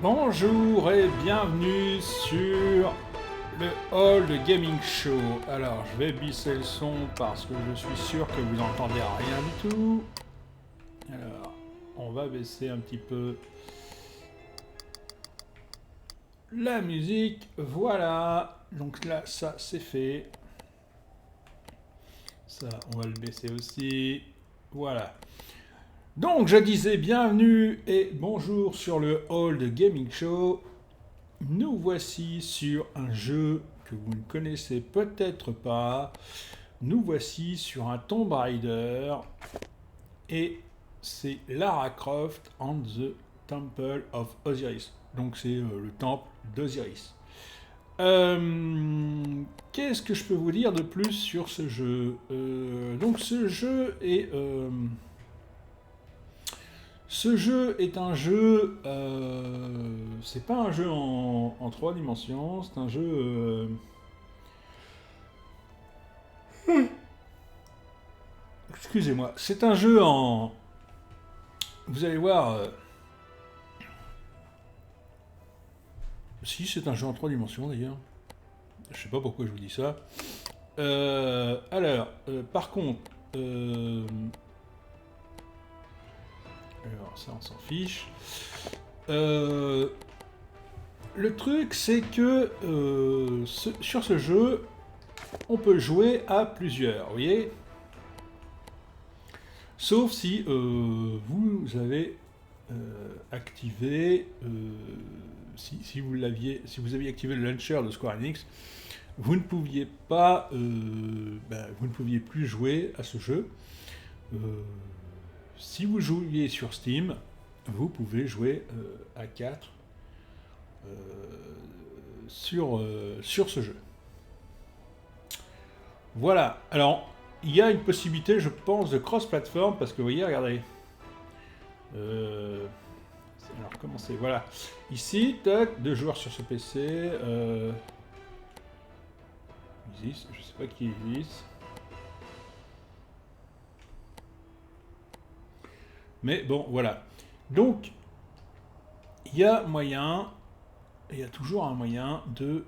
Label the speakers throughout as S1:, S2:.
S1: Bonjour et bienvenue sur le Hall de Gaming Show. Alors, je vais baisser le son parce que je suis sûr que vous n'entendez rien du tout. Alors, on va baisser un petit peu la musique. Voilà. Donc là, ça c'est fait. Ça, on va le baisser aussi. Voilà. Donc, je disais bienvenue et bonjour sur le Hall de Gaming Show. Nous voici sur un jeu que vous ne connaissez peut-être pas. Nous voici sur un Tomb Raider et c'est Lara Croft and the Temple of Osiris. Donc c'est le temple d'Osiris. Qu'est-ce que je peux vous dire de plus sur ce jeu? Donc ce jeu est un jeu, c'est pas un jeu en 3 dimensions, c'est un jeu... Excusez-moi, c'est un jeu en... Vous allez voir... Si, c'est un jeu en 3 dimensions d'ailleurs. Je sais pas pourquoi je vous dis ça. Par contre... Alors ça on s'en fiche. Le truc c'est que sur ce jeu on peut jouer à plusieurs, vous voyez. Sauf si vous avez activé si vous aviez activé le launcher de Square Enix, vous ne pouviez pas vous ne pouviez plus jouer à ce jeu. Si vous jouiez sur Steam, vous pouvez jouer à 4 sur ce jeu. Voilà. Alors, il y a une possibilité, je pense, de cross-platform, parce que vous voyez, regardez. Alors, comment c'est? Voilà. Ici, tac, 2 joueurs sur ce PC. Isis, je sais pas qui est Isis. Mais bon, voilà. Donc, il y a moyen, il y a toujours un moyen de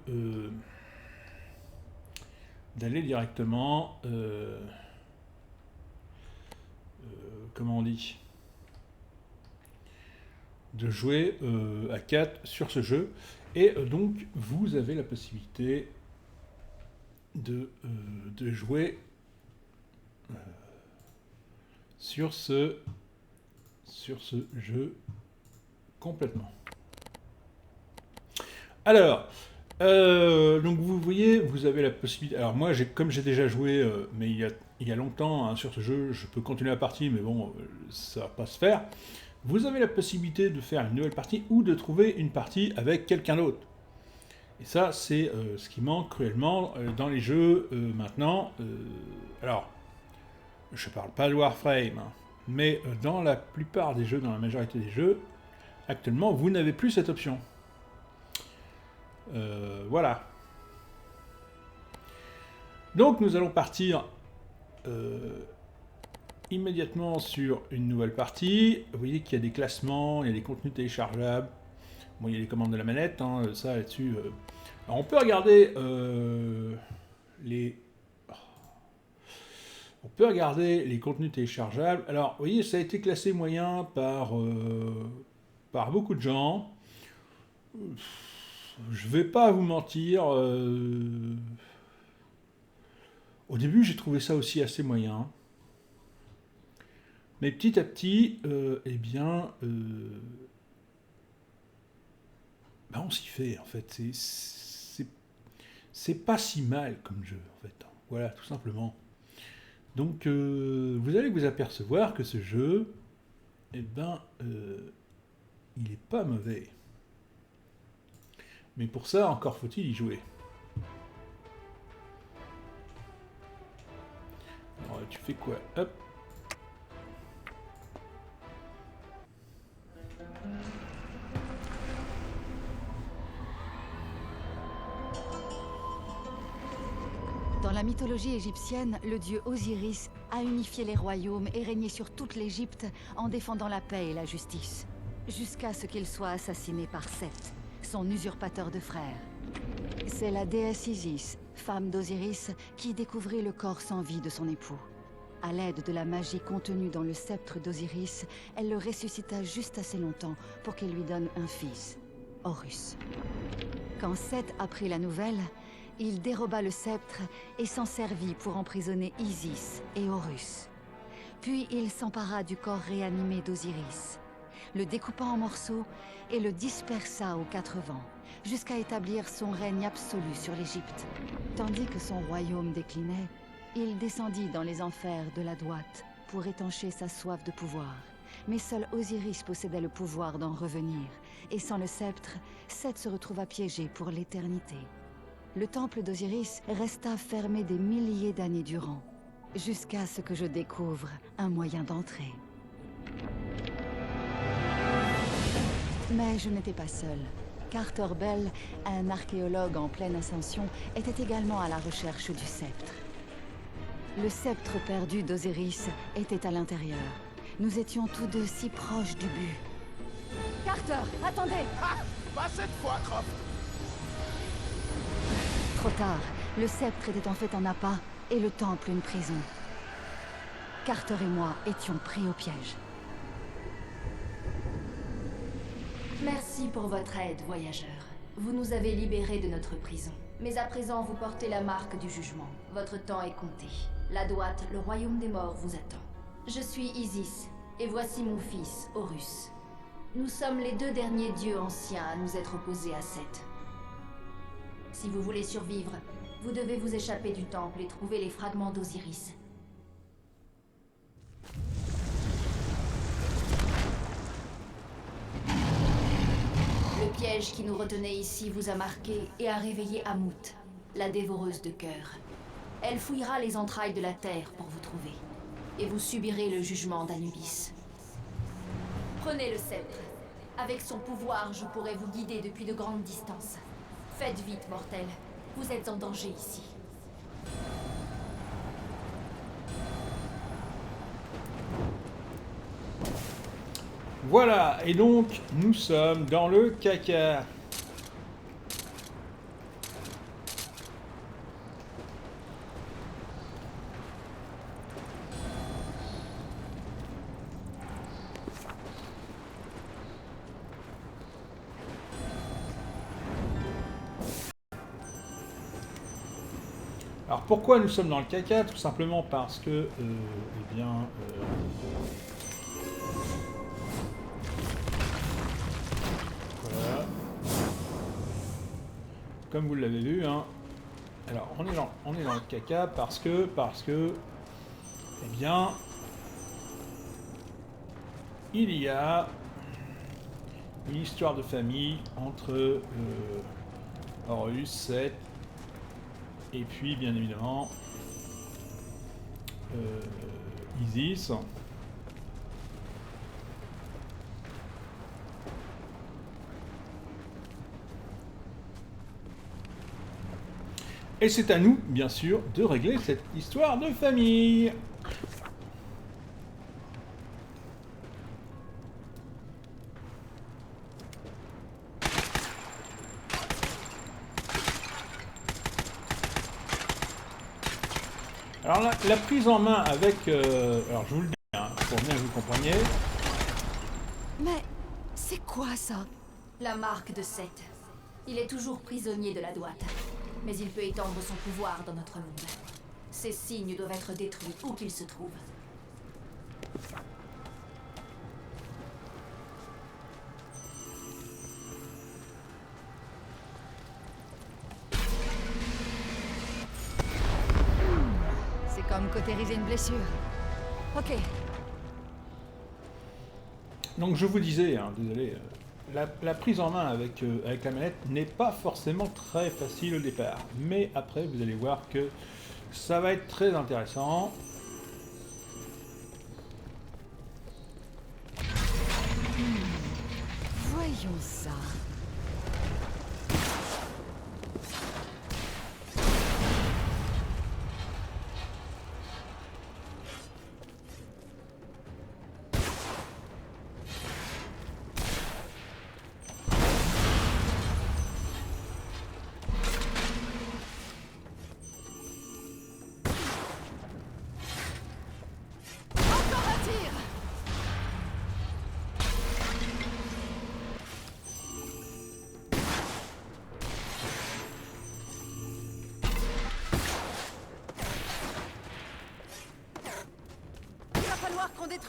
S1: d'aller directement, comment on dit, de jouer à 4 sur ce jeu. Et donc, vous avez la possibilité de jouer sur ce jeu complètement. Alors, donc vous voyez, vous avez la possibilité... Alors moi, comme j'ai déjà joué, mais il y a longtemps hein, sur ce jeu, je peux continuer la partie, mais bon, ça va pas se faire. Vous avez la possibilité de faire une nouvelle partie ou de trouver une partie avec quelqu'un d'autre. Et ça, c'est ce qui manque cruellement dans les jeux maintenant. Alors, je parle pas de Warframe, hein, mais dans la plupart des jeux, dans la majorité des jeux, actuellement, vous n'avez plus cette option. Voilà. Donc nous allons partir immédiatement sur une nouvelle partie. Vous voyez qu'il y a des classements, il y a des contenus téléchargeables. Bon, il y a les commandes de la manette, hein, ça là-dessus. Alors on peut regarder on peut regarder les contenus téléchargeables. Alors, vous voyez, ça a été classé moyen par beaucoup de gens. Je vais pas vous mentir. Au début, j'ai trouvé ça aussi assez moyen. Mais petit à petit, eh bien, on s'y fait, en fait. C'est pas si mal comme jeu, en fait. Voilà, tout simplement. Donc, vous allez vous apercevoir que ce jeu, eh ben, il est pas mauvais. Mais pour ça, encore faut-il y jouer. Alors, tu fais quoi? Hop.
S2: Dans la mythologie égyptienne, le dieu Osiris a unifié les royaumes et régné sur toute l'Égypte en défendant la paix et la justice. jusqu'à ce qu'il soit assassiné par Seth, son usurpateur de frères. C'est la déesse Isis, femme d'Osiris, qui découvrit le corps sans vie de son époux. À l'aide de la magie contenue dans le sceptre d'Osiris, elle le ressuscita juste assez longtemps pour qu'il lui donne un fils, Horus. Quand Seth apprit la nouvelle, il déroba le sceptre et s'en servit pour emprisonner Isis et Horus. Puis il s'empara du corps réanimé d'Osiris, le découpa en morceaux et le dispersa aux quatre vents, jusqu'à établir son règne absolu sur l'Égypte. Tandis que son royaume déclinait, il descendit dans les enfers de la droite pour étancher sa soif de pouvoir. Mais seul Osiris possédait le pouvoir d'en revenir, et sans le sceptre, Seth se retrouva piégé pour l'éternité. Le temple d'Osiris resta fermé des milliers d'années durant, jusqu'à ce que je découvre un moyen d'entrer. Mais je n'étais pas seule. Carter Bell, un archéologue en pleine ascension, était également à la recherche du sceptre. Le sceptre perdu d'Osiris était à l'intérieur. Nous étions tous deux si proches du but. Carter, attendez!
S3: Ah! Pas cette fois, Croft!
S2: Trop tard, le sceptre était en fait un appât et le temple une prison. Carter et moi étions pris au piège.
S4: Merci pour votre aide, voyageurs. Vous nous avez libérés de notre prison. Mais à présent, vous portez la marque du jugement. Votre temps est compté. La droite, le royaume des morts, vous attend. Je suis Isis, et voici mon fils, Horus. Nous sommes les deux derniers dieux anciens à nous être opposés à Seth. Si vous voulez survivre, vous devez vous échapper du temple et trouver les fragments d'Osiris. Le piège qui nous retenait ici vous a marqué et a réveillé Amout, la dévoreuse de cœur. Elle fouillera les entrailles de la terre pour vous trouver. Et vous subirez le jugement d'Anubis. Prenez le sceptre. Avec son pouvoir, je pourrai vous guider depuis de grandes distances. Faites vite, mortels. Vous êtes en danger ici.
S1: Voilà, et donc nous sommes dans le caca. Alors pourquoi nous sommes dans le caca? Tout simplement parce que, eh bien, voilà. Comme vous l'avez vu, hein. Alors on est dans le caca parce que, eh bien, il y a une histoire de famille entre Horus, Seth, et puis, bien évidemment, Isis. Et c'est à nous, bien sûr, de régler cette histoire de famille. Alors la prise en main avec... alors je vous le dis, hein, pour bien que vous compreniez.
S2: Mais c'est quoi ça?
S4: La marque de Seth. Il est toujours prisonnier de la droite. Mais il peut étendre son pouvoir dans notre monde. Ces signes doivent être détruits où qu'ils se trouvent.
S2: C'est comme cautériser une blessure. Ok.
S1: Donc je vous disais, hein, désolé, la prise en main avec la manette n'est pas forcément très facile au départ. Mais après, vous allez voir que ça va être très intéressant.
S2: Voyons ça.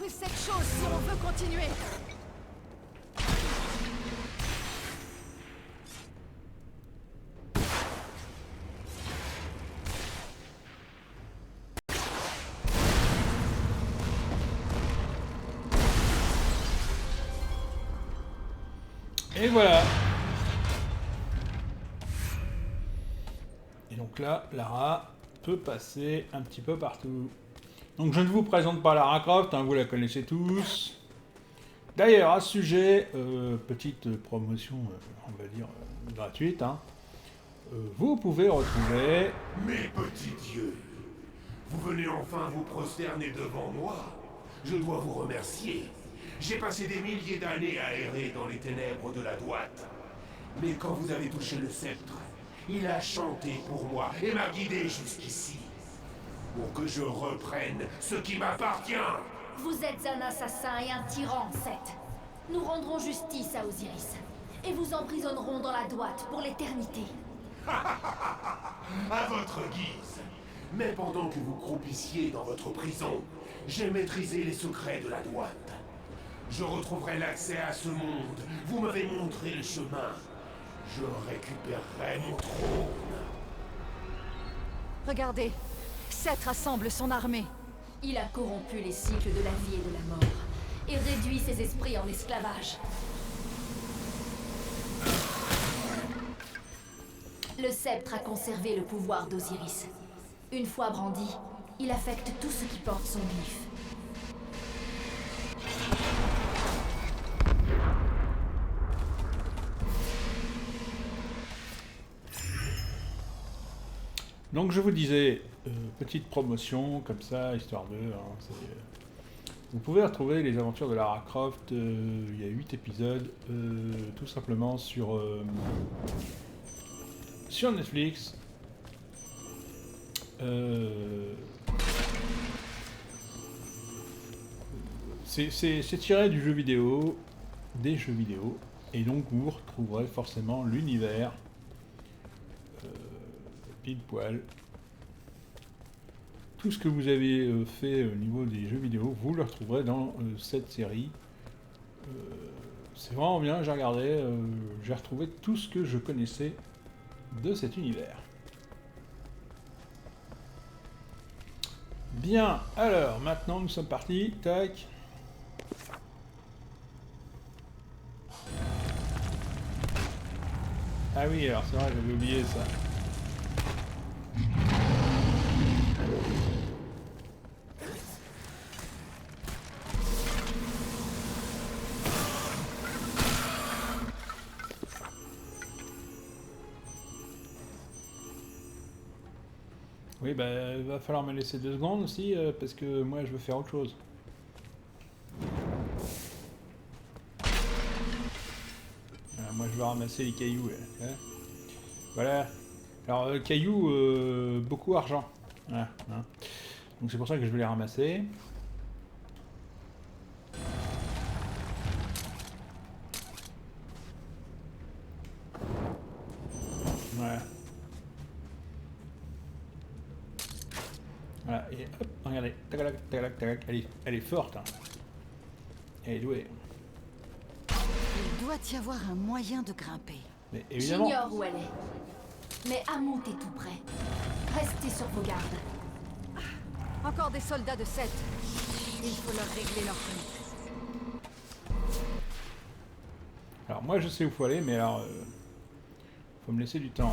S2: détruire cette chose si on veut continuer.
S1: Et voilà. Et donc là, Lara peut passer un petit peu partout. Donc je ne vous présente pas Lara Croft, hein, vous la connaissez tous. D'ailleurs, à ce sujet, petite promotion, on va dire, gratuite, hein, vous pouvez retrouver...
S3: Mes petits dieux, vous venez enfin vous prosterner devant moi. Je dois vous remercier. J'ai passé des milliers d'années à errer dans les ténèbres de la droite. Mais quand vous avez touché le sceptre, il a chanté pour moi et m'a guidé jusqu'ici. Pour que je reprenne ce qui m'appartient.
S4: Vous êtes un assassin et un tyran, Seth. Nous rendrons justice à Osiris. Et vous emprisonnerons dans la droite pour l'éternité.
S3: À votre guise. Mais pendant que vous croupissiez dans votre prison, j'ai maîtrisé les secrets de la droite. Je retrouverai l'accès à ce monde. Vous m'avez montré le chemin. Je récupérerai mon trône.
S2: Regardez, Seth rassemble son armée.
S4: Il a corrompu les cycles de la vie et de la mort. Et réduit ses esprits en esclavage. Le sceptre a conservé le pouvoir d'Osiris. Une fois brandi, il affecte tout ce qui porte son glyphe.
S1: Donc je vous disais, petite promotion comme ça, histoire de... vous pouvez retrouver les aventures de Lara Croft, il y a 8 épisodes, tout simplement sur Netflix. C'est tiré du jeu vidéo, des jeux vidéo, et donc vous retrouverez forcément l'univers pile poil. Tout ce que vous avez fait au niveau des jeux vidéo, vous le retrouverez dans cette série. C'est vraiment bien, j'ai regardé, j'ai retrouvé tout ce que je connaissais de cet univers. Bien, alors maintenant nous sommes partis, tac. Ah oui, alors c'est vrai, j'avais oublié ça. Oui, bah, il va falloir me laisser 2 secondes aussi, parce que moi, je veux faire autre chose. Voilà, moi, je vais ramasser les cailloux, là. Voilà. Alors, cailloux, beaucoup argent. Voilà, hein. Donc, c'est pour ça que je vais les ramasser. Voilà. Voilà, et hop, regardez, tac, tac, tac, tac, elle est forte, hein. Elle est douée.
S2: Il doit y avoir un moyen de grimper.
S1: Mais évidemment.
S4: J'ignore où elle est. Mais Amout est tout près. Restez sur vos gardes.
S2: Encore des soldats de Seth. Il faut leur régler leur compte.
S1: Alors moi je sais où faut aller, mais alors faut me laisser du temps.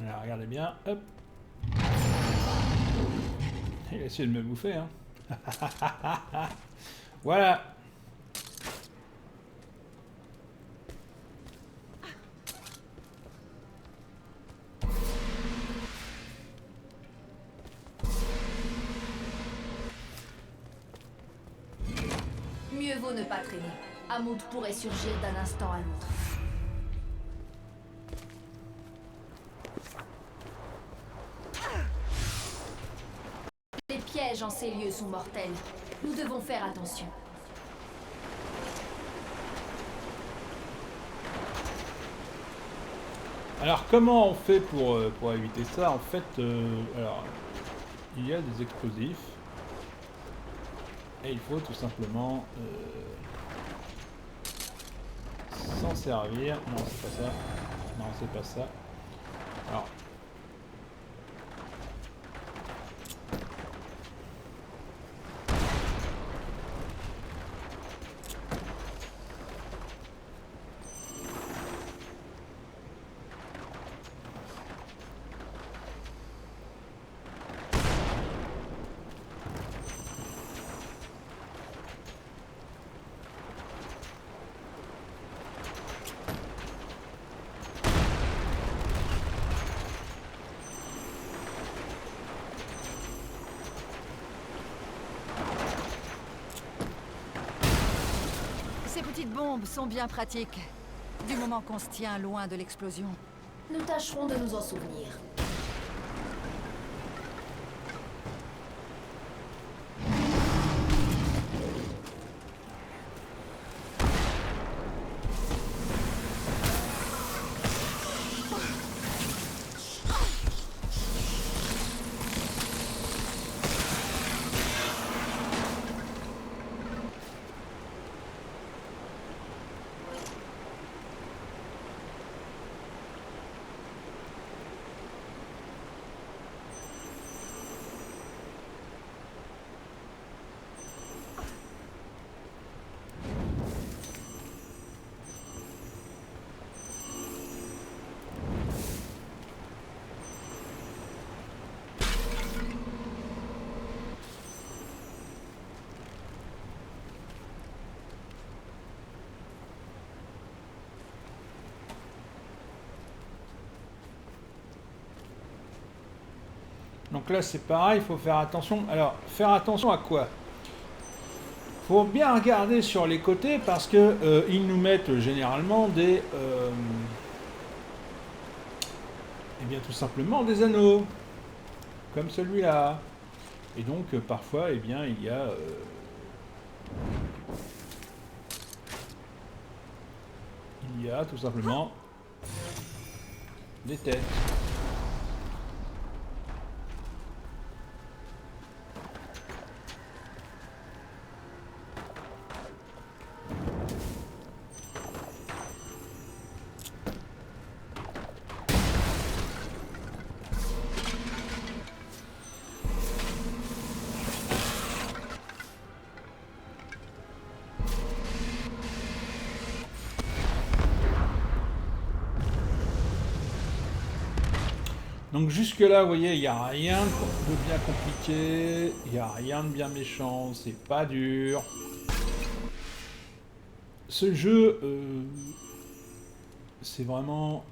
S1: Alors regardez bien, hop. Il a essayé de me bouffer, hein. Voilà.
S4: Mieux vaut ne pas traîner. Amout pourrait surgir d'un instant à l'autre. Les pièges en ces lieux sont mortels. Nous devons faire attention.
S1: Alors comment on fait pour éviter ça? En fait, alors, il y a des explosifs. Et il faut tout simplement s'en servir. Non, c'est pas ça. Non, c'est pas ça. Alors.
S2: Ces petites bombes sont bien pratiques, du moment qu'on se tient loin de l'explosion.
S4: Nous tâcherons de nous en souvenir.
S1: Donc là c'est pareil, il faut faire attention. Alors, faire attention à quoi? Faut bien regarder sur les côtés parce que ils nous mettent généralement des... eh bien tout simplement des anneaux. Comme celui-là. Et donc parfois, eh bien, il y a... il y a tout simplement des têtes. Donc jusque là, vous voyez, il n'y a rien de bien compliqué, il n'y a rien de bien méchant, c'est pas dur. Ce jeu, c'est vraiment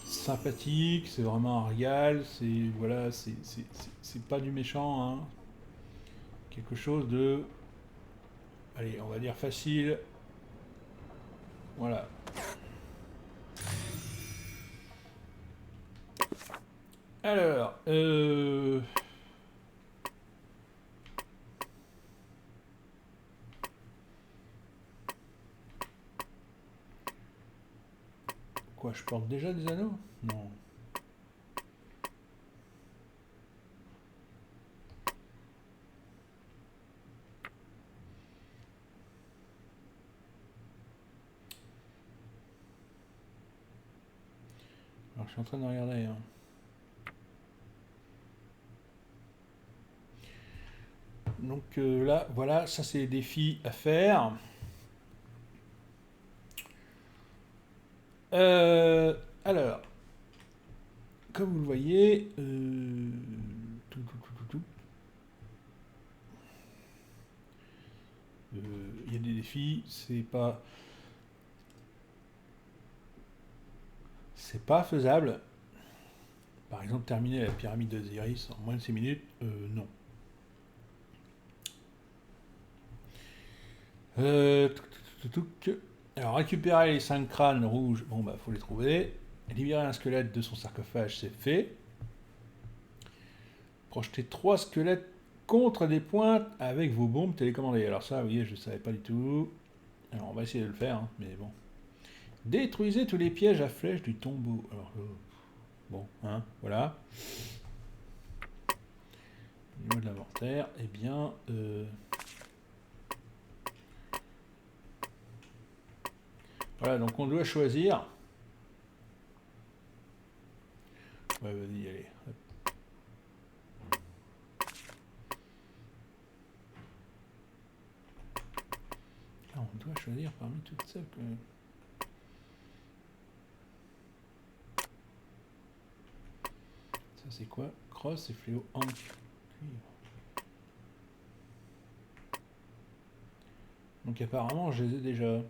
S1: sympathique, c'est vraiment un régal, c'est voilà, c'est pas du méchant, hein. Quelque chose de, allez, on va dire facile. Voilà. Alors, quoi, je porte déjà des anneaux? Non. Alors, je suis en train de regarder, hein. Donc là, voilà, ça c'est les défis à faire. Alors, comme vous le voyez, il y a des défis, c'est pas faisable. Par exemple, terminer la pyramide d'Osiris en moins de 6 minutes, non. Alors, récupérer les 5 crânes rouges, bon bah faut les trouver. Libérer un squelette de son sarcophage, c'est fait. Projeter 3 squelettes contre des pointes avec vos bombes télécommandées. Alors ça, oui, je ne savais pas du tout. Alors on va essayer de le faire, hein, mais bon. Détruisez tous les pièges à flèches du tombeau. Alors, bon, hein, voilà. Au niveau de l'inventaire, eh bien... Voilà, donc on doit choisir. Ouais, vas-y, allez. Hop. Là, on doit choisir parmi toutes celles que... Ça, c'est quoi? Cross et fléau en cuivre. Donc apparemment, je les ai déjà.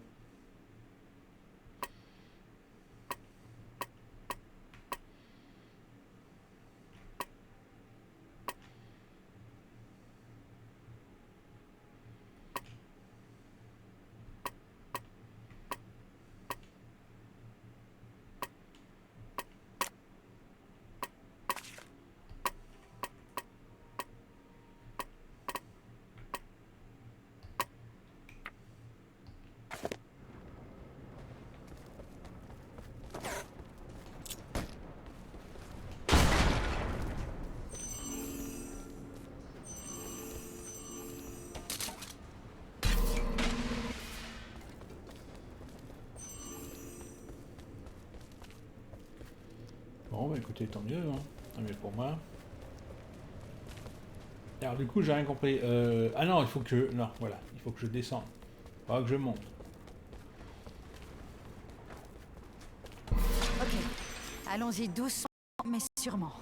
S1: Bon, bah écoutez, tant mieux, hein. Tant mieux pour moi. Alors du coup, j'ai rien compris. Ah non, il faut que je... Non, voilà, il faut que je descende. Pas que je monte.
S2: Ok, allons-y doucement, mais sûrement.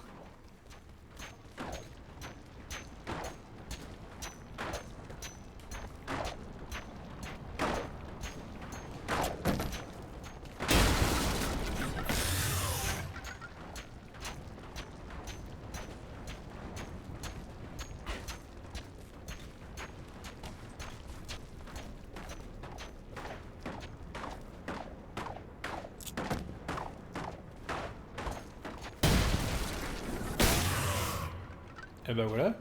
S1: Et ben voilà.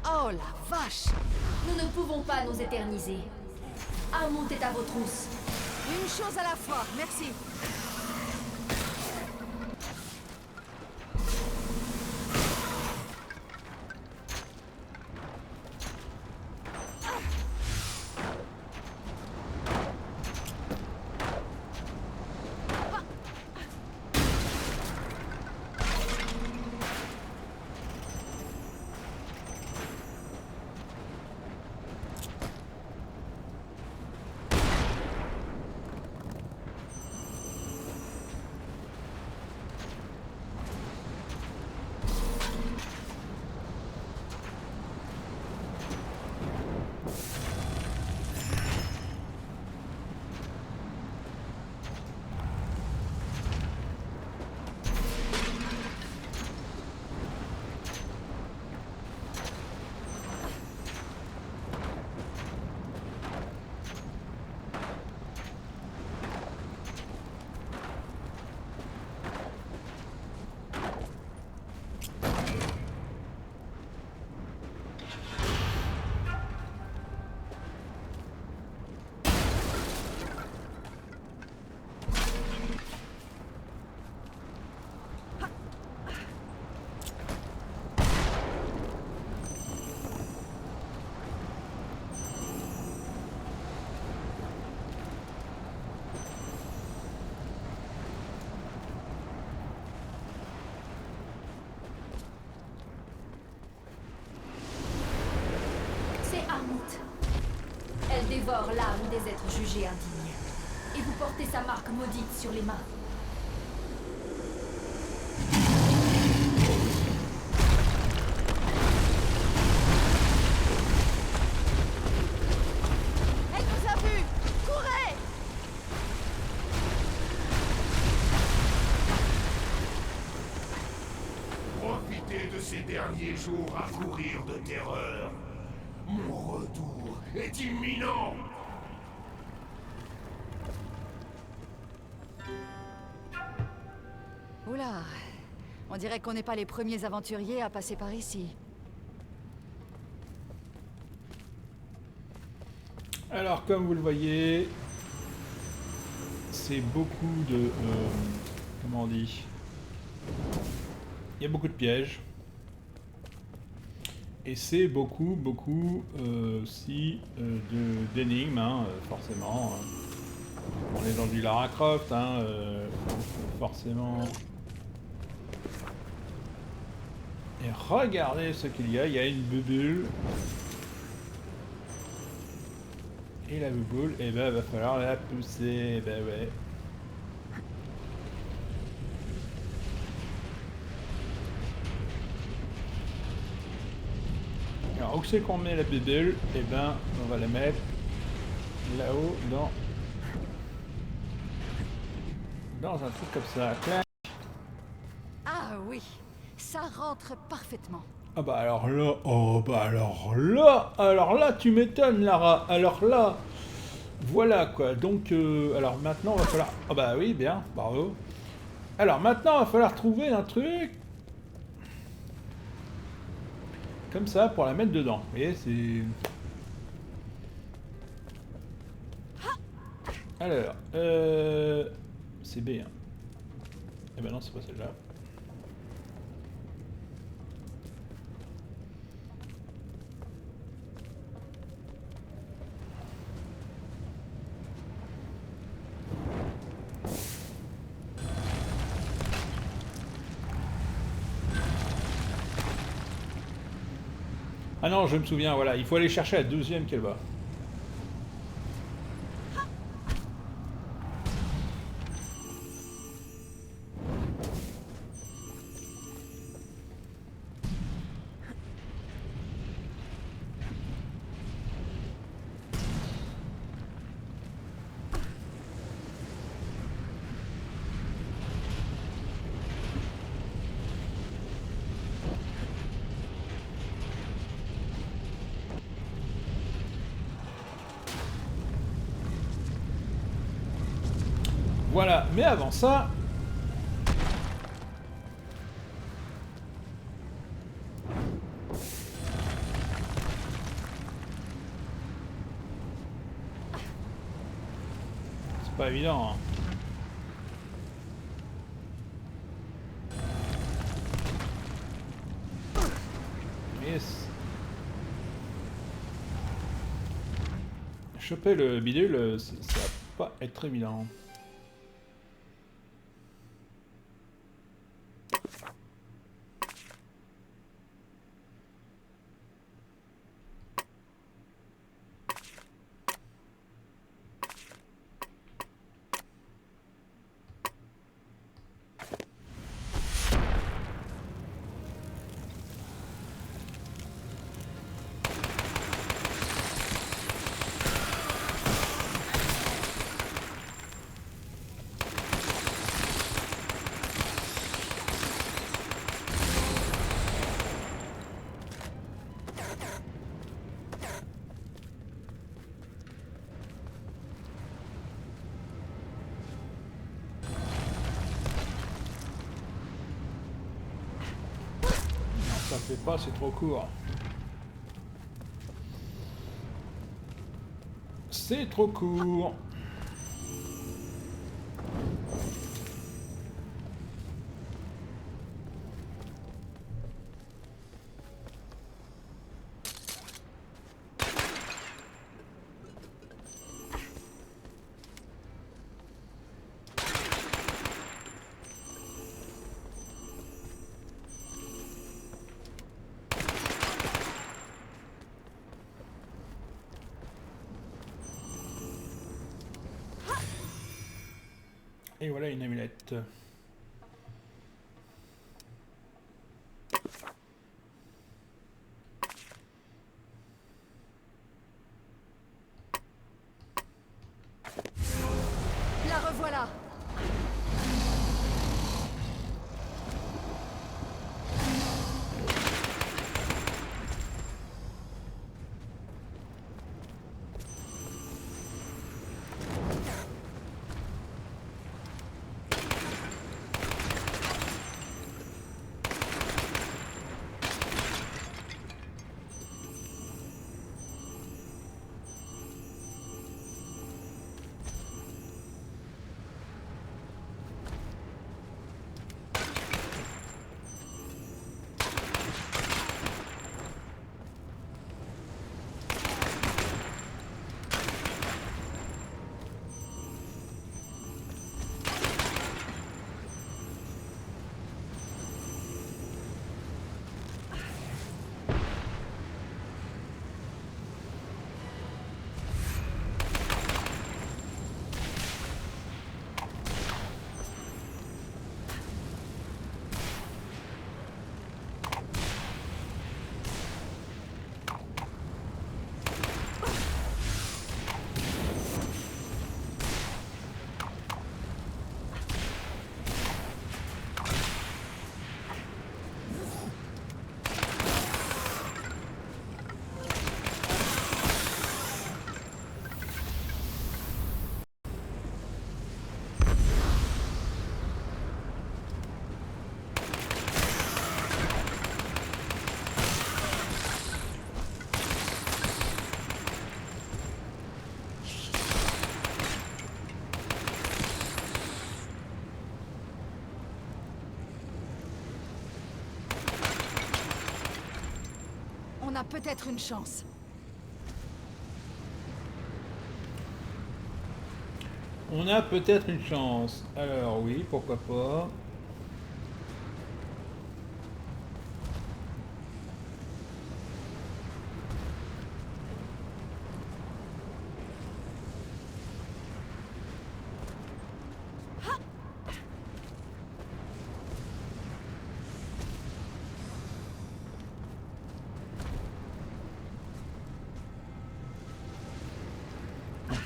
S2: Oh la vache!
S4: Nous ne pouvons pas nous éterniser. Amount est à vos trousses.
S2: Une chose à la fois, merci.
S4: Elle dévore l'âme des êtres jugés indignes. Et vous portez sa marque maudite sur les mains.
S2: Elle nous a vus! Courez!
S3: dernier jour à courir de terreur. Mon retour est imminent.
S2: Oula, on dirait qu'on n'est pas les premiers aventuriers à passer par ici.
S1: Alors, comme vous le voyez, c'est beaucoup de... comment on dit? Il y a beaucoup de pièges. Et c'est beaucoup aussi d'énigmes, hein, forcément. On est dans du Lara Croft, hein, forcément. Et regardez ce qu'il y a une bulle. Et la bulle, eh ben va falloir la pousser, ben ouais. Alors où c'est qu'on met la bulle? Eh ben on va la mettre là-haut dans un truc comme ça. Clac.
S2: Ah oui, ça rentre parfaitement.
S1: Ah bah alors là, oh bah alors là tu m'étonnes Lara, alors là, voilà quoi, donc alors maintenant va falloir, ah bah oui bien, bravo. Alors maintenant va falloir trouver un truc, comme ça pour la mettre dedans, vous voyez c'est... Alors, c'est B hein. Eh ben non c'est pas celle-là. Ah non, je me souviens, voilà, il faut aller chercher la deuxième qu'elle va. Voilà, mais avant ça... C'est pas évident, hein. Yes. Choper le bidule, ça va pas être très évident. Ça fait pas, c'est trop court. C'est trop court. Et voilà une amulette.
S2: La revoilà. On a peut-être une chance.
S1: On a peut-être une chance. Alors oui, pourquoi pas.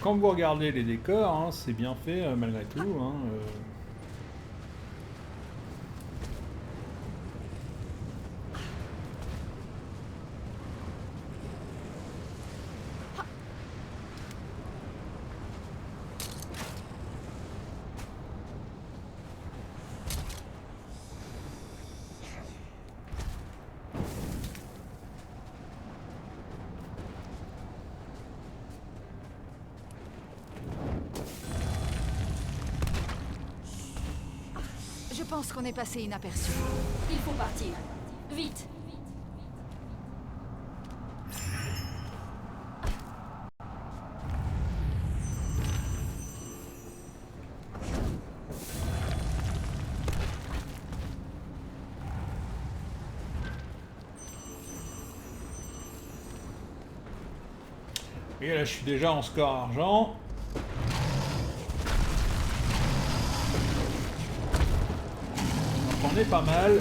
S1: Quand vous regardez les décors, hein, c'est bien fait malgré tout. Hein,
S2: Je pense qu'on est passé inaperçu.
S4: Il faut partir. Vite.
S1: Et là, je suis déjà en score argent. Donc on est pas mal.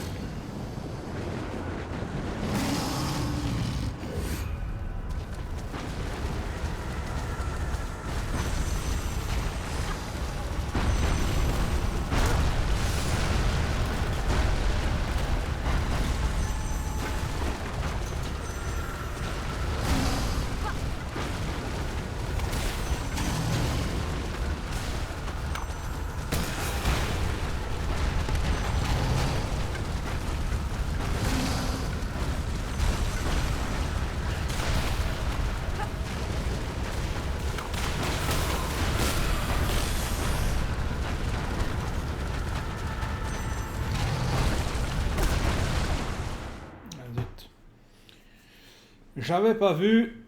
S1: J'avais pas vu.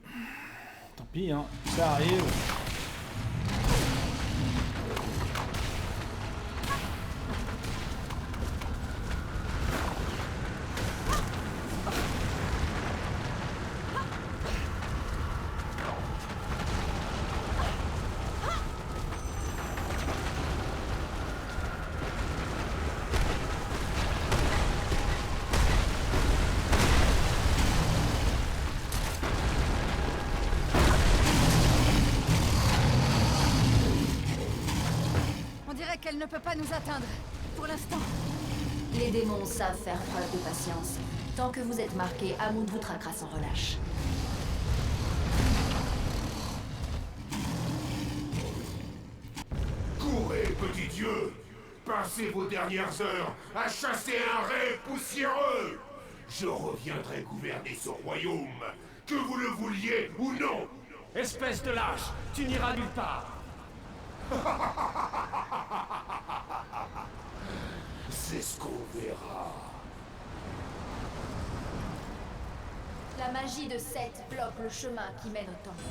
S1: Tant pis, hein, ça arrive.
S2: Elle ne peut pas nous atteindre, pour l'instant.
S4: Les démons savent faire preuve de patience. Tant que vous êtes marqué, Amoud vous traquera sans relâche.
S3: Courez, petit dieu! Passez vos dernières heures à chasser un rêve poussiéreux! Je reviendrai gouverner ce royaume, que vous le vouliez ou non!
S5: Espèce de lâche, tu n'iras nulle part.
S3: C'est ce qu'on verra.
S4: La magie de Seth bloque le chemin qui mène au temple.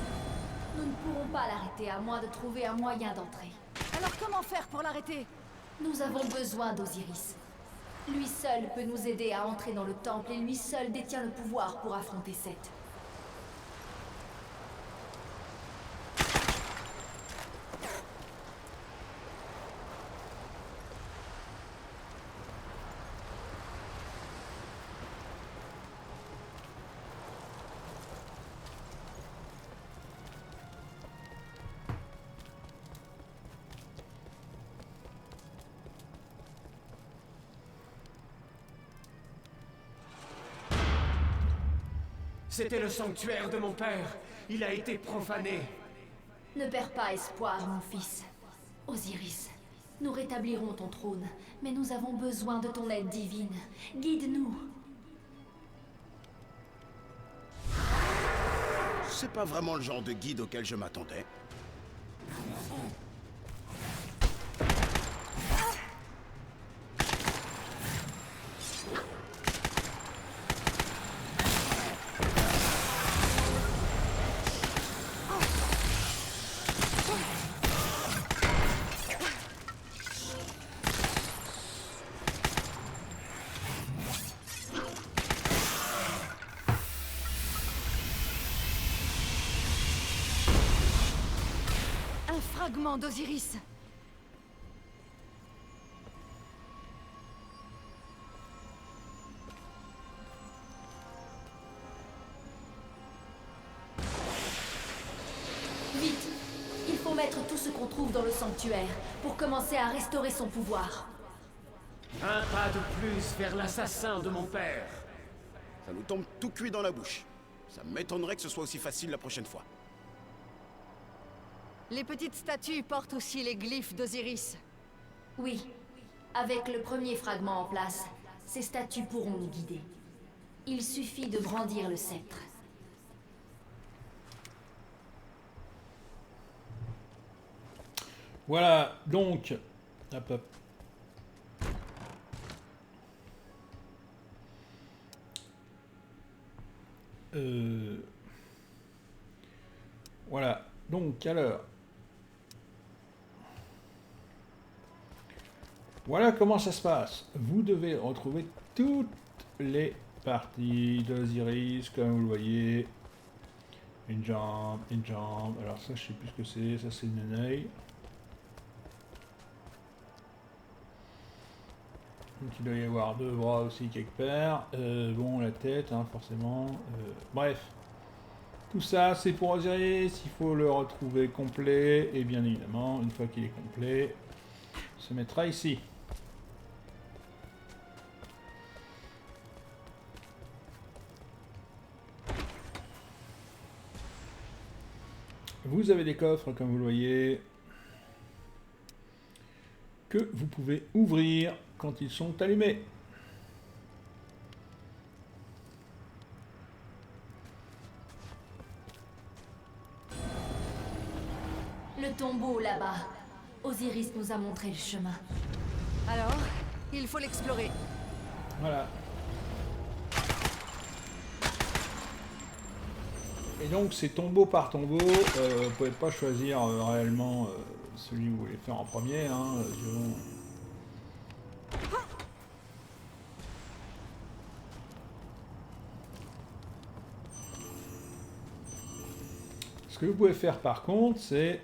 S4: Nous ne pourrons pas l'arrêter à moins de trouver un moyen d'entrer.
S2: Alors comment faire pour l'arrêter?
S4: Nous avons besoin d'Osiris. Lui seul peut nous aider à entrer dans le temple et lui seul détient le pouvoir pour affronter Seth.
S5: C'était le sanctuaire de mon père. Il a été profané.
S4: Ne perds pas espoir, mon fils. Osiris, nous rétablirons ton trône, mais nous avons besoin de ton aide divine. Guide-nous.
S6: C'est pas vraiment le genre de guide auquel je m'attendais.
S2: Un fragment d'Osiris.
S4: Vite! Il faut mettre tout ce qu'on trouve dans le sanctuaire pour commencer à restaurer son pouvoir.
S5: Un pas de plus vers l'assassin de mon père.
S6: Ça nous tombe tout cuit dans la bouche. Ça m'étonnerait que ce soit aussi facile la prochaine fois.
S2: Les petites statues portent aussi les glyphes d'Osiris.
S4: Oui. Avec le premier fragment en place, ces statues pourront nous guider. Il suffit de brandir le sceptre.
S1: Voilà, donc... Hop, hop. Voilà, donc alors... Voilà comment ça se passe. Vous devez retrouver toutes les parties d'Osiris, comme vous le voyez. Une jambe, une jambe. Alors ça, je sais plus ce que c'est. Ça, c'est une œil. Donc il doit y avoir 2 bras aussi quelque part. Bon, la tête, hein, forcément. Bref. Tout ça, c'est pour Osiris. Il faut le retrouver complet. Et bien évidemment, une fois qu'il est complet, il se mettra ici. Vous avez des coffres, comme vous le voyez, que vous pouvez ouvrir quand ils sont allumés.
S4: Le tombeau là-bas. Osiris nous a montré le chemin.
S2: Alors, il faut l'explorer.
S1: Voilà. Et donc c'est tombeau par tombeau, vous pouvez pas choisir réellement celui que vous voulez faire en premier, hein, disons. Ce que vous pouvez faire par contre, c'est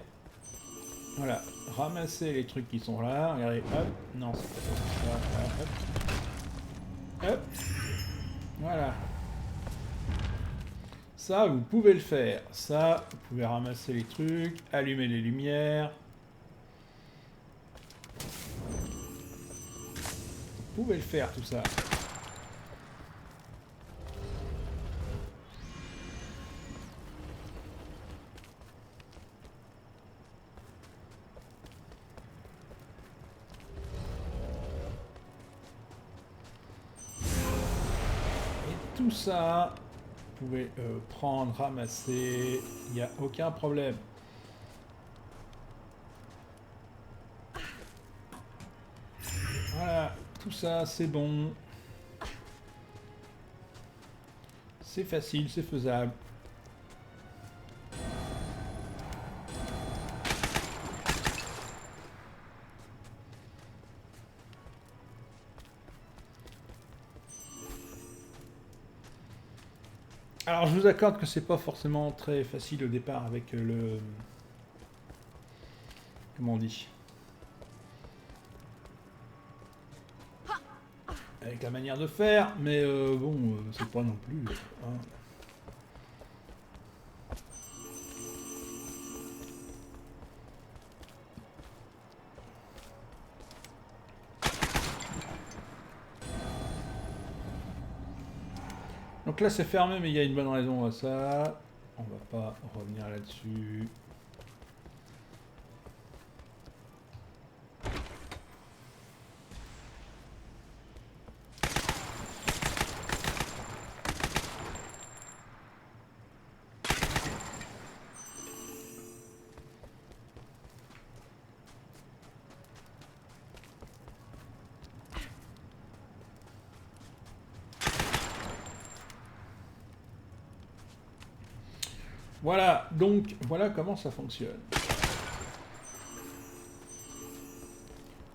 S1: voilà, ramasser les trucs qui sont là, regardez, hop, non c'est pas ça, hop, hop, voilà. Ça, vous pouvez le faire. Ça, vous pouvez ramasser les trucs, allumer les lumières. Vous pouvez le faire, tout ça. Et tout ça... Vous pouvez prendre, ramasser, il n'y a aucun problème. Voilà, tout ça c'est bon. C'est facile, c'est faisable. Alors je vous accorde que c'est pas forcément très facile au départ avec le... Comment on dit? Avec la manière de faire, mais bon, c'est pas non plus... hein. Donc là c'est fermé, mais il y a une bonne raison à ça. On va pas revenir là-dessus. Voilà, donc voilà comment ça fonctionne.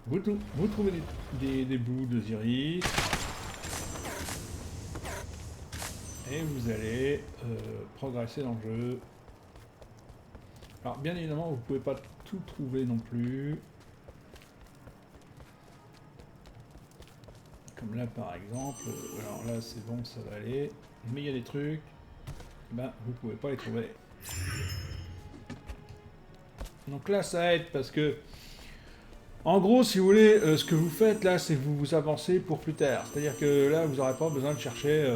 S1: Vous trouvez des bouts d'Osiris. Et vous allez progresser dans le jeu. Alors bien évidemment, vous pouvez pas tout trouver non plus. Comme là par exemple, alors là c'est bon, ça va aller. Mais il y a des trucs, ben vous pouvez pas les trouver. Donc là ça aide parce que, en gros si vous voulez, ce que vous faites là c'est que vous vous avancez pour plus tard. C'est-à-dire que là vous n'aurez pas besoin de chercher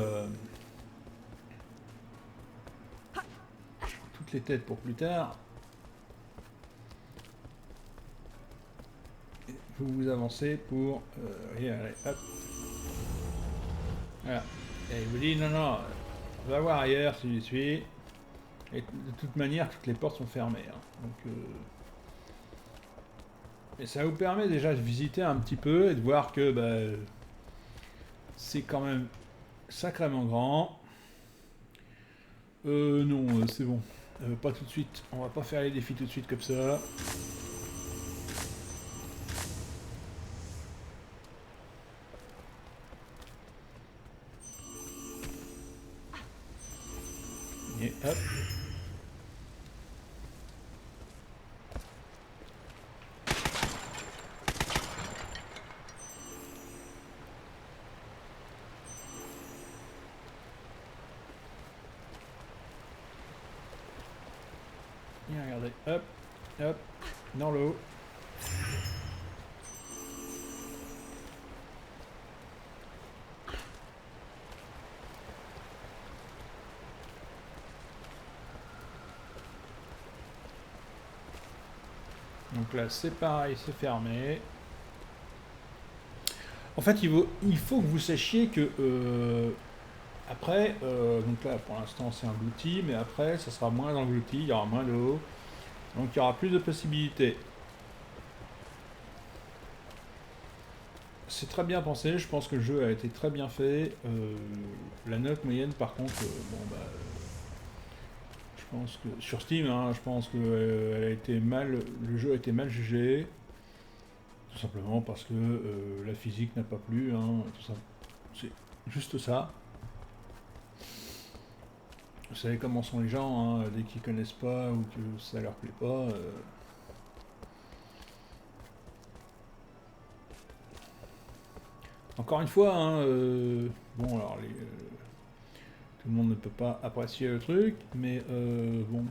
S1: toutes les têtes pour plus tard. Vous vous avancez pour... allez, hop. Voilà. Et il vous dit, non, non, va voir ailleurs si j'y suis. Et de toute manière, toutes les portes sont fermées. Hein. Donc, et ça vous permet déjà de visiter un petit peu et de voir que bah, c'est quand même sacrément grand. Non, c'est bon. Pas tout de suite. On va pas faire les défis tout de suite comme ça. Et hop. Et regardez, hop, hop, dans l'eau. Donc là, c'est pareil, c'est fermé. En fait, il faut que vous sachiez que après, donc là, pour l'instant, c'est englouti, mais après, ça sera moins englouti, il y aura moins d'eau, donc il y aura plus de possibilités. C'est très bien pensé, je pense que le jeu a été très bien fait. La note moyenne, par contre, bon bah... je pense que sur Steam, hein, je pense que elle a été mal, le jeu a été mal jugé, tout simplement parce que la physique n'a pas plu, hein, tout ça. C'est juste ça. Vous savez comment sont les gens, hein, dès qu'ils connaissent pas ou que ça leur plaît pas. Encore une fois, hein, bon alors tout le monde ne peut pas apprécier le truc, mais bon,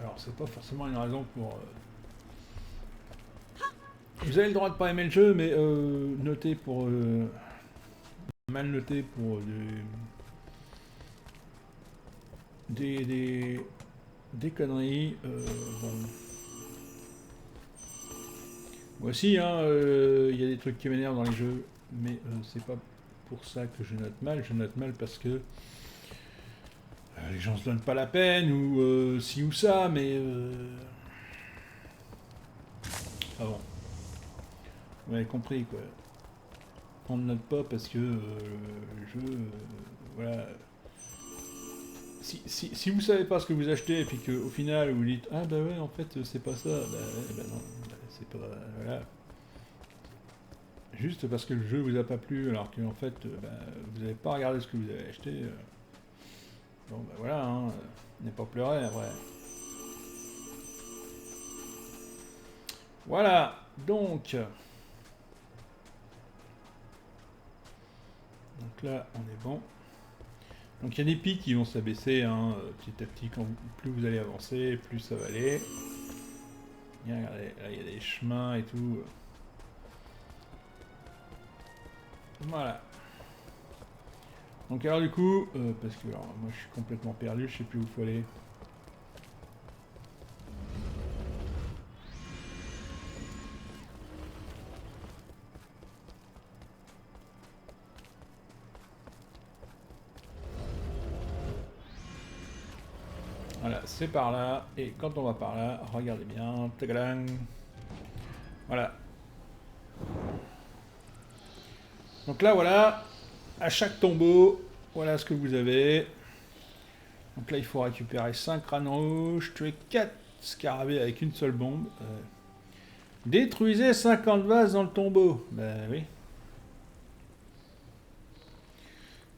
S1: alors c'est pas forcément une raison pour... Vous avez le droit de pas aimer le jeu, mais noter pour... mal noter pour des conneries, bon... Moi aussi, hein, y a des trucs qui m'énervent dans les jeux, mais c'est pas pour ça que je note mal parce que les gens se donnent pas la peine, ou ci ou ça, mais... Ah bon. Vous avez compris, quoi. On ne note pas parce que le jeu... voilà... Si vous savez pas ce que vous achetez, et puis qu'au final vous dites « Ah bah ouais, en fait, c'est pas ça », bah non, bah, c'est pas... voilà. Juste parce que le jeu vous a pas plu, alors qu'en fait, bah, vous n'avez pas regardé ce que vous avez acheté. Bon bah voilà, hein, n'est pas pleuré après. Voilà, donc... Donc là, on est bon. Donc il y a des pics qui vont s'abaisser, hein, petit à petit, quand plus vous allez avancer, plus ça va aller. Et regardez, là il y a des chemins et tout. Voilà. Donc alors du coup, parce que alors, moi je suis complètement perdu, je sais plus où il faut aller. Voilà, c'est par là, et quand on va par là, regardez bien, tagalang. Voilà. Donc là, voilà, à chaque tombeau, voilà ce que vous avez. Donc là, il faut récupérer 5 crânes rouges, tuer 4 scarabées avec une seule bombe. Détruisez 50 vases dans le tombeau. Ben oui.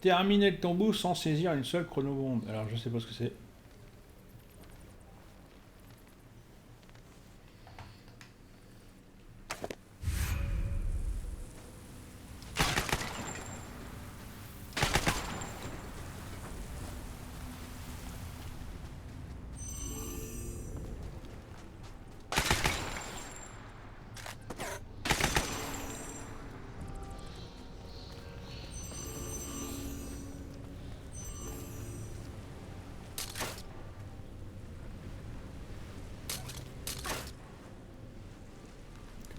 S1: Terminez le tombeau sans saisir une seule chronobombe. Alors, je sais pas ce que c'est.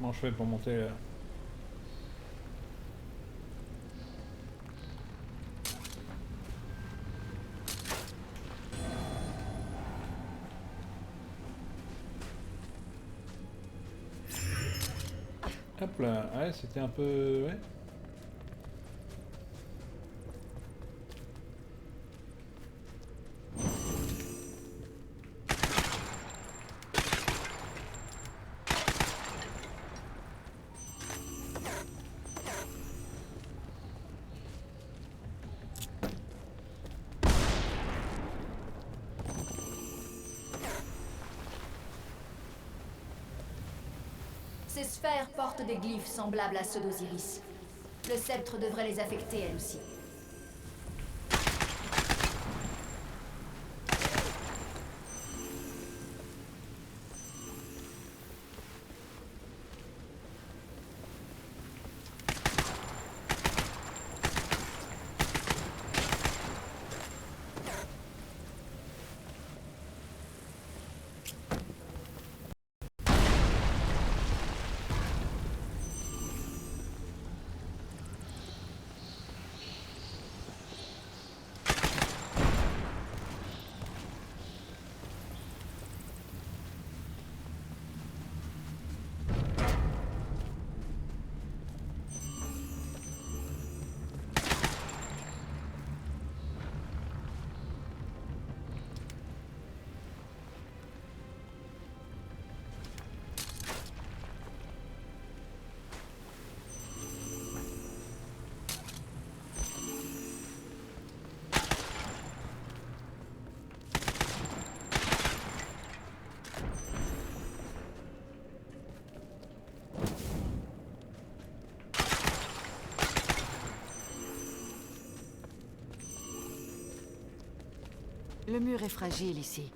S1: Comment je fais pour monter là? Hop là, ouais, c'était un peu... Ouais.
S4: Ces sphères portent des glyphes semblables à ceux d'Osiris. Le sceptre devrait les affecter, elle aussi.
S2: Le mur est fragile ici.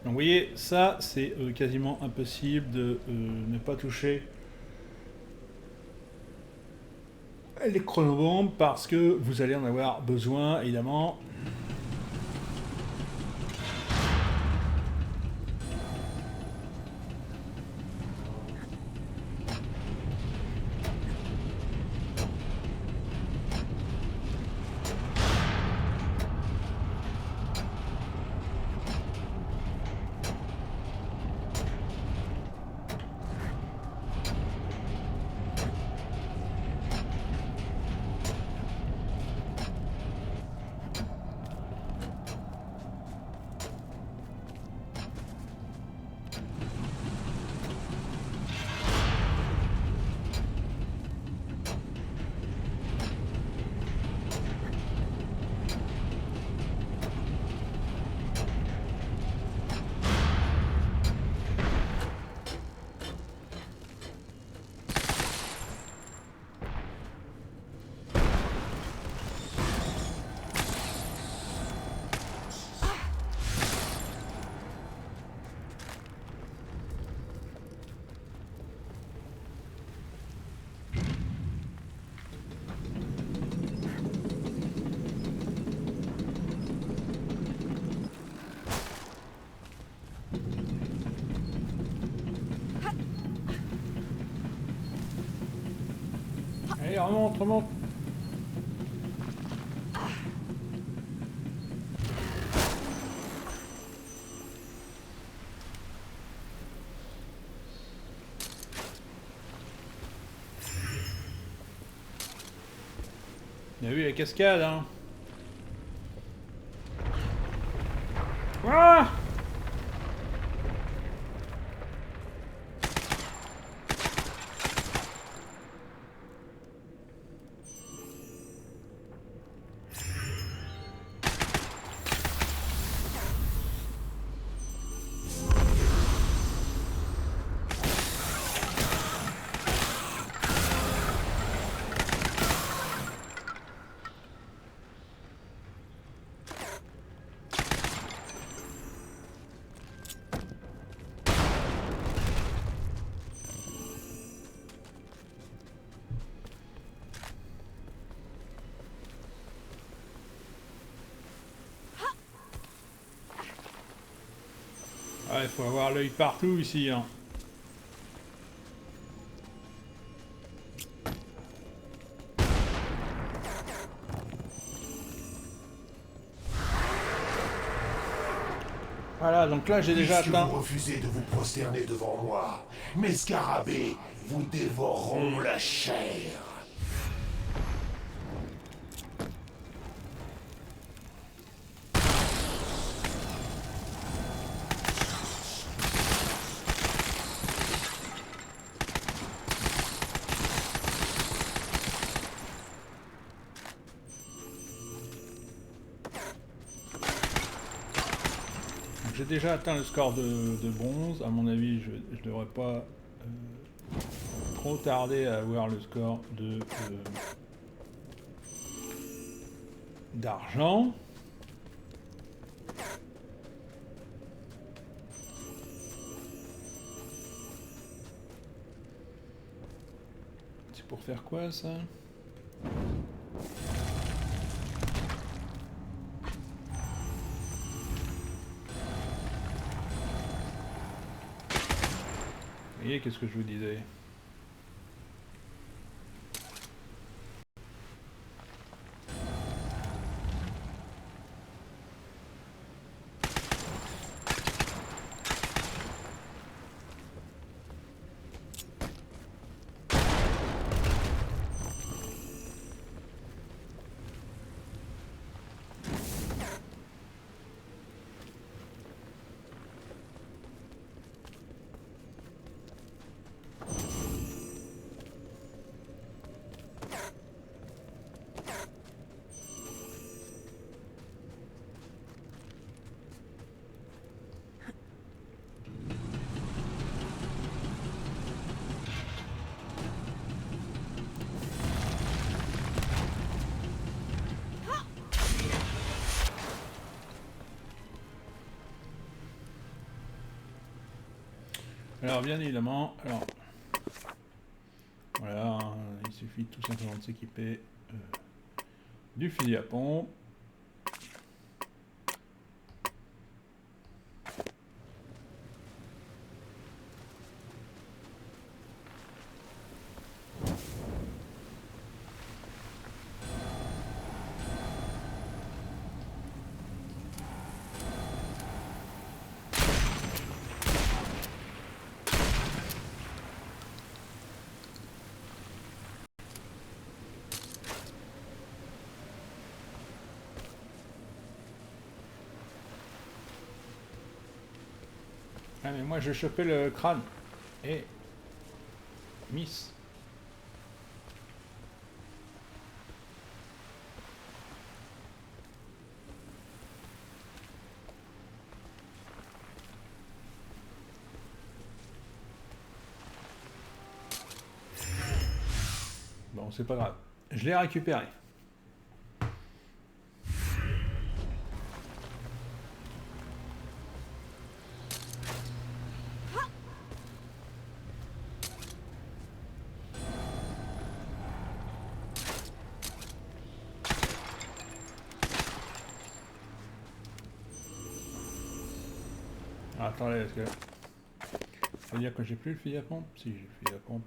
S1: Donc vous voyez, ça c'est quasiment impossible de ne pas toucher les chronobombes parce que vous allez en avoir besoin évidemment. Allez, remonte, remonte. On a vu la cascade, hein. Ah! Ouais, il faut avoir l'œil partout ici, hein. Voilà, donc là j'ai déjà
S3: Puisque
S1: atteint.
S3: vous refusez de vous prosterner devant moi, mes scarabées vous dévoreront la chair.
S1: J'ai déjà atteint le score de bronze. À mon avis, je devrais pas trop tarder à avoir le score de d'argent. C'est pour faire quoi ça? Vous voyez, qu'est-ce que je vous disais? Alors bien évidemment, alors voilà, hein, il suffit tout simplement de s'équiper du fusil à pompe. Ah mais moi je chopais le crâne. Et miss. Bon, c'est pas grave. Je l'ai récupéré. Ah, attendez, parce que... Ça veut dire que j'ai plus le fusil à pompe? Si, j'ai le fusil à pompe.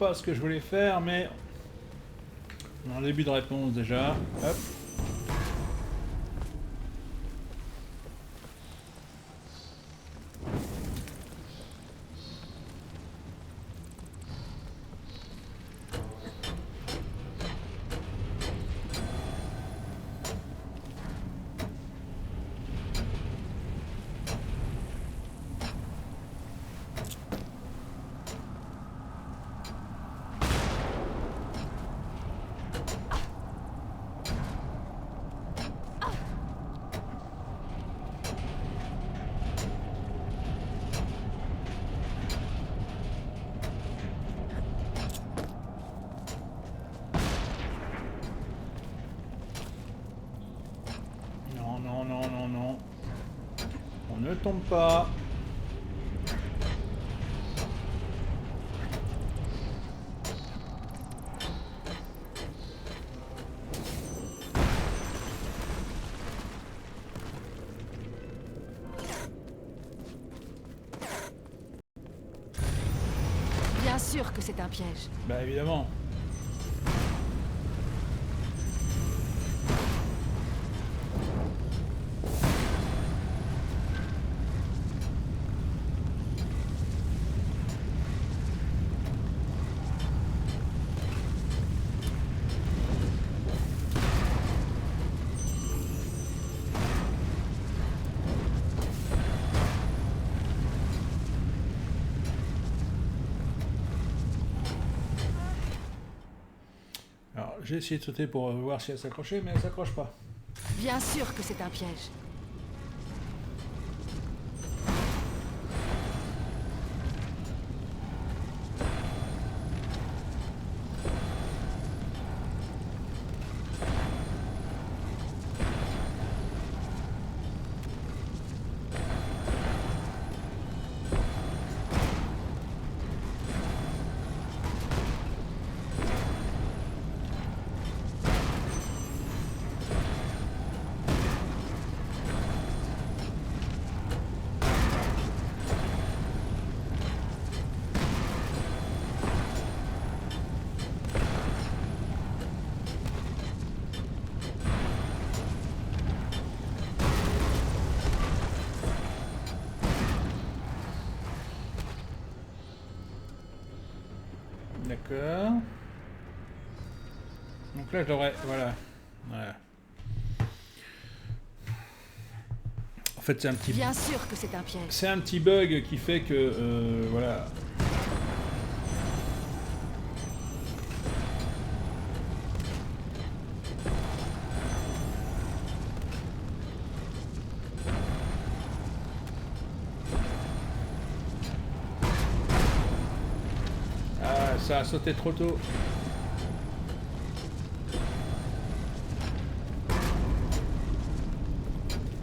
S1: pas ce que je voulais faire, mais... On a un début de réponse déjà. Hop. Non. On ne tombe pas.
S2: Bien sûr que c'est un piège.
S1: Bah évidemment. Alors, j'ai essayé de sauter pour voir si elle s'accrochait, mais elle s'accroche pas.
S2: Bien sûr que c'est un piège.
S1: D'accord. Donc là, je devrais... Voilà. En fait, c'est un petit...
S2: Bien sûr que c'est un piège.
S1: C'est un petit bug qui fait que... voilà. Ah, ça a sauté trop tôt.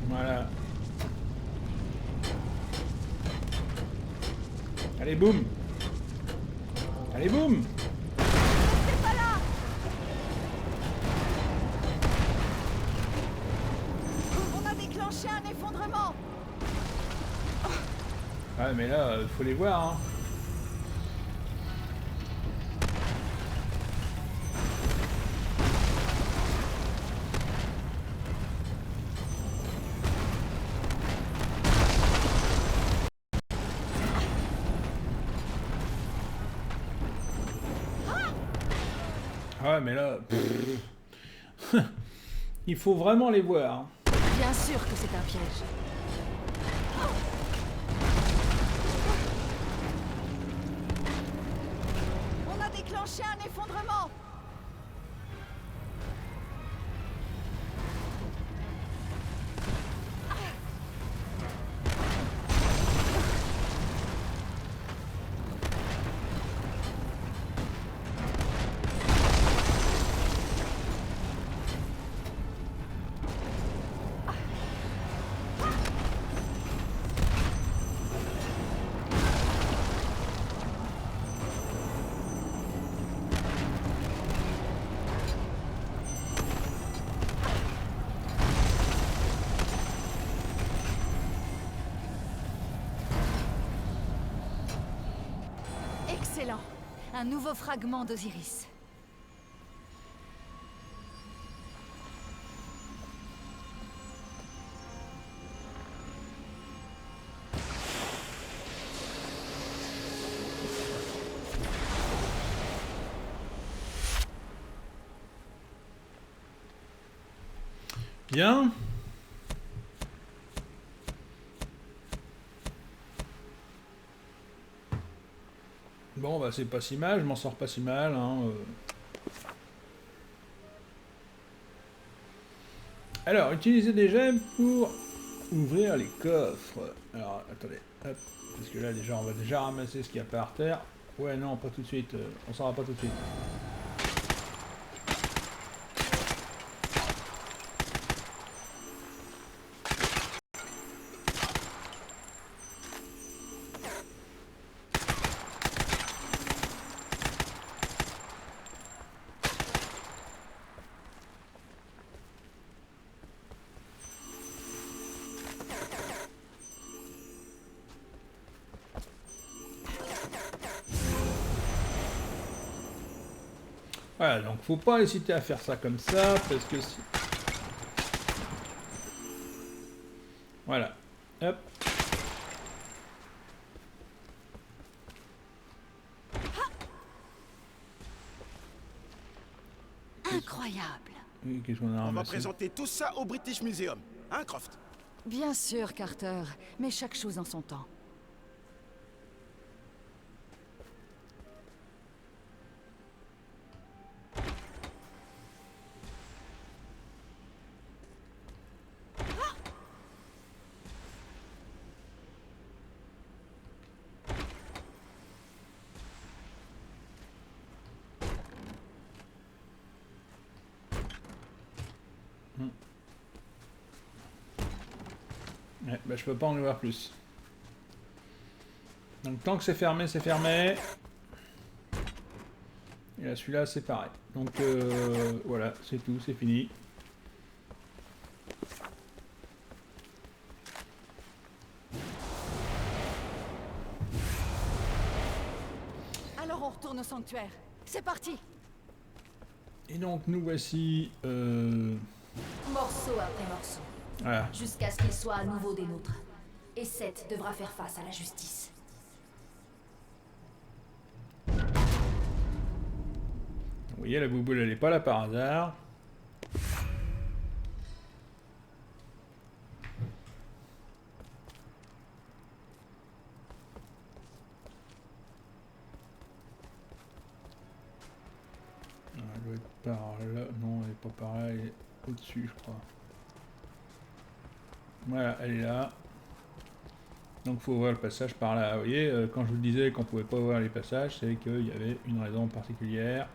S1: Voilà. Allez, boum. Allez, boum.
S2: On a déclenché un effondrement.
S1: Ouais, mais là, faut les voir, hein. Ouais, mais là... Il faut vraiment les voir, hein.
S2: Bien sûr que c'est un piège. On a déclenché un effondrement. Un nouveau fragment d'Osiris.
S1: Bien. Bon, bah c'est pas si mal, je m'en sors pas si mal. Hein, Alors, utilisez des gemmes pour ouvrir les coffres. Alors, attendez, hop, parce que là déjà, on va déjà ramasser ce qu'il y a par terre. Ouais, non, pas tout de suite, on s'en va pas tout de suite. Voilà, donc faut pas hésiter à faire ça comme ça, parce que si... Voilà, hop.
S2: Incroyable.
S1: Qu'est-ce qu'on a
S6: On va
S1: ramassé?
S6: présenter tout ça au British Museum. Hein, Croft?
S2: Bien sûr, Carter, mais chaque chose en son temps.
S1: Ouais, bah je peux pas en ouvrir plus. Donc tant que c'est fermé, c'est fermé. Et là, celui-là, c'est pareil. Donc voilà, c'est tout, c'est fini.
S2: Alors on retourne au sanctuaire. C'est parti.
S1: Et donc nous voici...
S4: Morceau après morceau,
S1: Voilà.
S4: jusqu'à ce qu'il soit à nouveau des nôtres. Et Seth devra faire face à la justice.
S1: Vous voyez, la bouboule, elle est pas là par hasard. Elle doit être par là. Non, elle est pas par là, elle est au-dessus, je crois. Voilà, elle est là. Donc faut ouvrir le passage par là. Vous voyez, quand je vous disais qu'on pouvait pas ouvrir les passages, c'est qu'il y avait une raison particulière.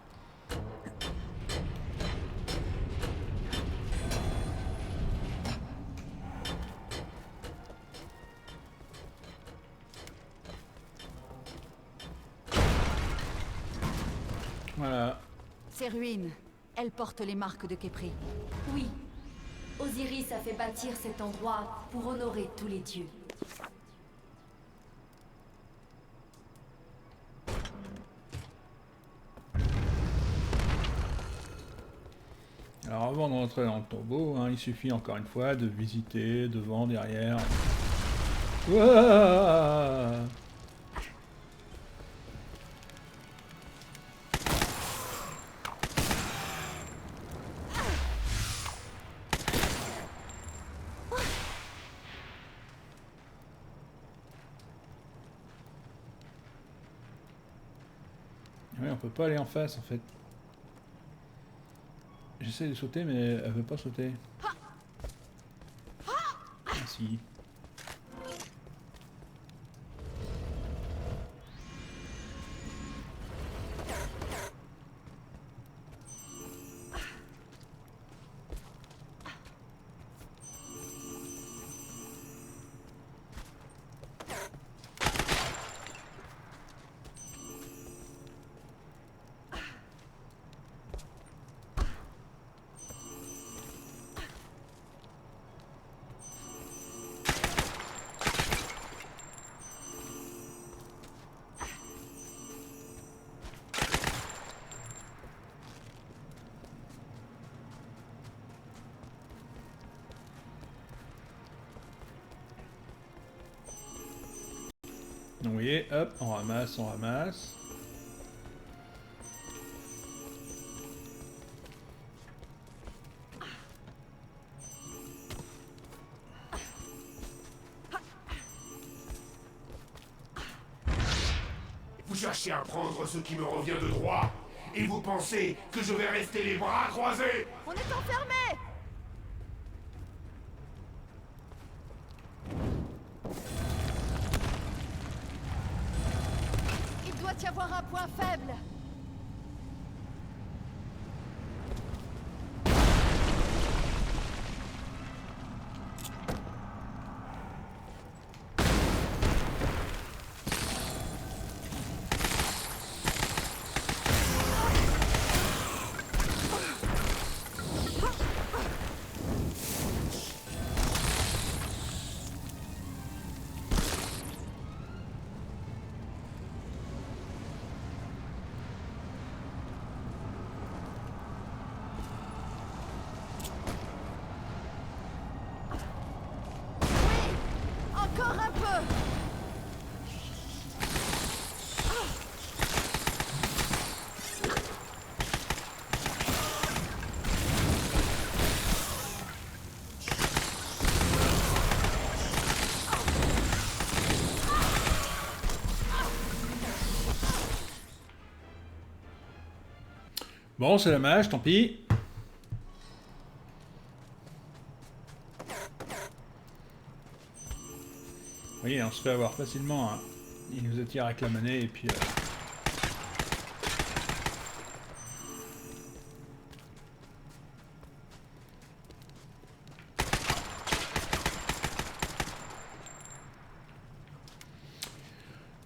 S1: Voilà.
S2: Ces ruines, elles portent les marques de Khepri.
S4: Oui, Osiris a fait bâtir cet endroit pour honorer tous les dieux.
S1: Alors avant de rentrer dans le tombeau, hein, il suffit encore une fois de visiter devant, derrière. Ouah. Oui, on peut pas aller en face en fait. J'essaie de sauter mais elle veut pas sauter. Ah si. voyez, hop, on ramasse, on ramasse.
S3: Vous cherchez à prendre ce qui me revient de droit, et vous pensez que je vais rester les bras croisés?
S2: On est enfermés! Il doit y avoir un point faible. Encore un peu!
S1: Bon, c'est dommage, tant pis. Oui, on se fait avoir facilement. Hein. Il nous attire avec la monnaie et puis...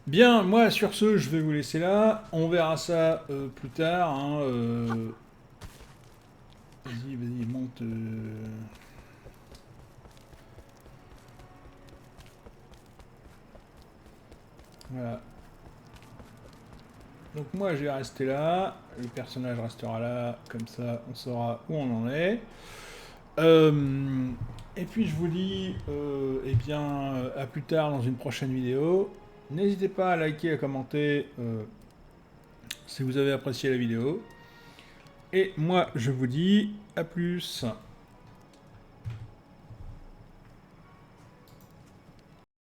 S1: Bien, moi sur ce, je vais vous laisser là. On verra ça plus tard. Hein, Vas-y, vas-y, monte. Voilà. Donc moi, je vais rester là. Le personnage restera là. Comme ça, on saura où on en est. Et puis, je vous dis, eh bien, à plus tard dans une prochaine vidéo. N'hésitez pas à liker, à commenter si vous avez apprécié la vidéo. Et moi, je vous dis à plus.